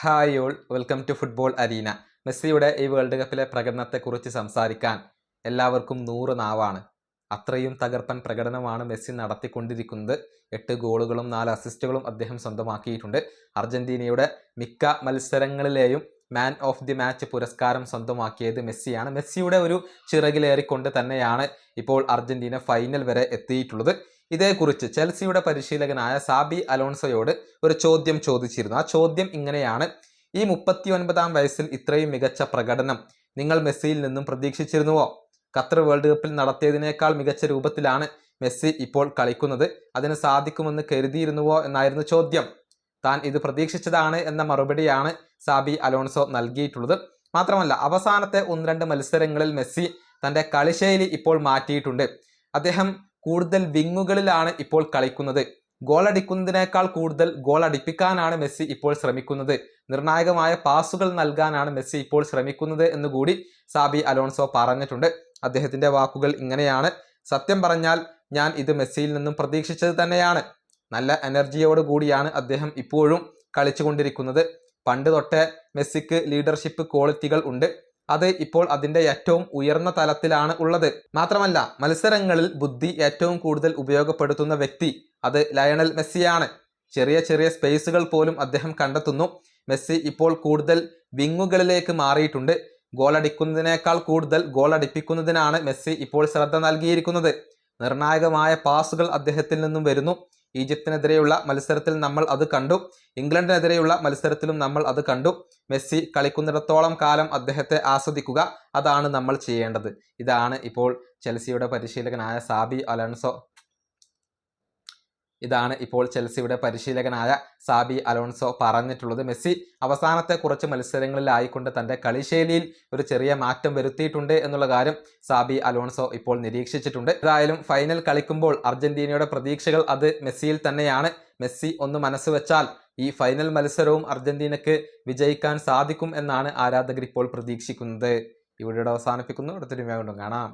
Hi all, welcome to football arena. മെസ്സിയുടെ ഈ world കപ്പിലെ പ്രകടനത്തെക്കുറിച്ച് സംസാരിക്കാൻ എല്ലാവർക്കും 100 നാവാണ്. അത്രയും തകർപ്പൻ പ്രകടനമാണ് മെസ്സി നടത്തിക്കൊണ്ടിരിക്കുന്നത്. 8 ഗോളുകളും 4 അസിസ്റ്റുകളും അദ്ദേഹം സ്വന്തമാക്കിയിട്ടുണ്ട്. അർജന്റീനയുടെ മിക്ക മത്സരങ്ങളിലെയും മാൻ ഓഫ് ദി മാച്ച് പുരസ്കാരം സ്വന്തമാക്കിയത് മെസ്സിയാണ്. മെസ്സിയുടെ ഒരു ചിറകിലേറിക്കൊണ്ട് തന്നെയാണ് ഇപ്പോൾ അർജന്റീന ഫൈനൽ വരെ എത്തിയിട്ടുള്ളത്. ഇതേക്കുറിച്ച് ചെൽസിയുടെ പരിശീലകനായ സാബി അലോൺസോയോട് ഒരു ചോദ്യം ചോദിച്ചിരുന്നു. ആ ചോദ്യം ഇങ്ങനെയാണ്: ഈ 39-ാം വയസ്സിൽ ഇത്രയും മികച്ച പ്രകടനം നിങ്ങൾ മെസ്സിയിൽ നിന്നും പ്രതീക്ഷിച്ചിരുന്നുവോ? ഖത്തർ വേൾഡ് കപ്പിൽ നടത്തിയതിനേക്കാൾ മികച്ച രൂപത്തിലാണ് മെസ്സി ഇപ്പോൾ കളിക്കുന്നത്. അതിന് സാധിക്കുമെന്ന് കരുതിയിരുന്നുവോ എന്നായിരുന്നു ചോദ്യം. താൻ ഇത് പ്രതീക്ഷിച്ചതാണ് എന്ന മറുപടിയാണ് സാബി അലോൺസോ നൽകിയിട്ടുള്ളത്. മാത്രമല്ല, അവസാനത്തെ 1-2 മത്സരങ്ങളിൽ മെസ്സി തൻ്റെ കളിശൈലി ഇപ്പോൾ മാറ്റിയിട്ടുണ്ട്. അദ്ദേഹം കൂടുതൽ വിങ്ങുകളിലാണ് ഇപ്പോൾ കളിക്കുന്നത്. ഗോൾ അടിക്കുന്നതിനേക്കാൾ കൂടുതൽ ഗോൾ അടിപ്പിക്കാനാണ് മെസ്സി ഇപ്പോൾ ശ്രമിക്കുന്നത്. നിർണായകമായ പാസുകൾ നൽകാനാണ് മെസ്സി ഇപ്പോൾ ശ്രമിക്കുന്നത് എന്നുകൂടി സാബി അലോൺസോ പറഞ്ഞിട്ടുണ്ട്. അദ്ദേഹത്തിന്റെ വാക്കുകൾ ഇങ്ങനെയാണ്: സത്യം പറഞ്ഞാൽ ഞാൻ ഇത് മെസ്സിയിൽ നിന്നും പ്രതീക്ഷിച്ചത് തന്നെയാണ്. നല്ല എനർജിയോട് കൂടിയാണ് അദ്ദേഹം ഇപ്പോഴും കളിച്ചുകൊണ്ടിരിക്കുന്നത്. പണ്ട് തൊട്ടേ മെസ്സിക്ക് ലീഡർഷിപ്പ് ക്വാളിറ്റികൾ ഉണ്ട്. അത് ഇപ്പോൾ അതിൻ്റെ ഏറ്റവും ഉയർന്ന തലത്തിലാണ് ഉള്ളത്. മാത്രമല്ല, മത്സരങ്ങളിൽ ബുദ്ധി ഏറ്റവും കൂടുതൽ ഉപയോഗപ്പെടുത്തുന്ന വ്യക്തി അത് ലയണൽ മെസ്സിയാണ്. ചെറിയ ചെറിയ സ്പേസുകൾ പോലും അദ്ദേഹം കണ്ടെത്തുന്നു. മെസ്സി ഇപ്പോൾ കൂടുതൽ വിങ്ങുകളിലേക്ക് മാറിയിട്ടുണ്ട്. ഗോൾ അടിക്കുന്നതിനേക്കാൾ കൂടുതൽ ഗോൾ അടിപ്പിക്കുന്നതിനാണ് മെസ്സി ഇപ്പോൾ ശ്രദ്ധ നൽകിയിരിക്കുന്നത്. നിർണായകമായ പാസുകൾ അദ്ദേഹത്തിൽ നിന്നും വരുന്നു. ഈജിപ്തിനെതിരെയുള്ള മത്സരത്തിൽ നമ്മൾ അത് കണ്ടു. ഇംഗ്ലണ്ടിനെതിരെയുള്ള മത്സരത്തിലും നമ്മൾ അത് കണ്ടു. മെസ്സി കളിക്കുന്നിടത്തോളം കാലം അദ്ദേഹത്തെ ആസ്വദിക്കുക, അതാണ് നമ്മൾ ചെയ്യേണ്ടത്. ഇതാണ് ഇപ്പോൾ ചെൽസിയുടെ പരിശീലകനായ സാബി അലോൺസോ പറഞ്ഞിട്ടുള്ളത്. മെസ്സി അവസാനത്തെ കുറച്ച് മത്സരങ്ങളിലായിക്കൊണ്ട് തൻ്റെ കളിശൈലിയിൽ ഒരു ചെറിയ മാറ്റം വരുത്തിയിട്ടുണ്ട് എന്നുള്ള കാര്യം സാബി അലോൺസോ ഇപ്പോൾ നിരീക്ഷിച്ചിട്ടുണ്ട്. ഏതായാലും ഫൈനൽ കളിക്കുമ്പോൾ അർജന്റീനയുടെ പ്രതീക്ഷകൾ അത് മെസ്സിയിൽ തന്നെയാണ്. മെസ്സി ഒന്ന് മനസ്സ് വെച്ചാൽ ഈ ഫൈനൽ മത്സരവും അർജന്റീനക്ക് വിജയിക്കാൻ സാധിക്കും എന്നാണ് ആരാധകർ ഇപ്പോൾ പ്രതീക്ഷിക്കുന്നത്. ഈ വീഡിയോ അവസാനിപ്പിക്കുന്നു. അടുത്തൊരു വീഡിയോ കാണാം.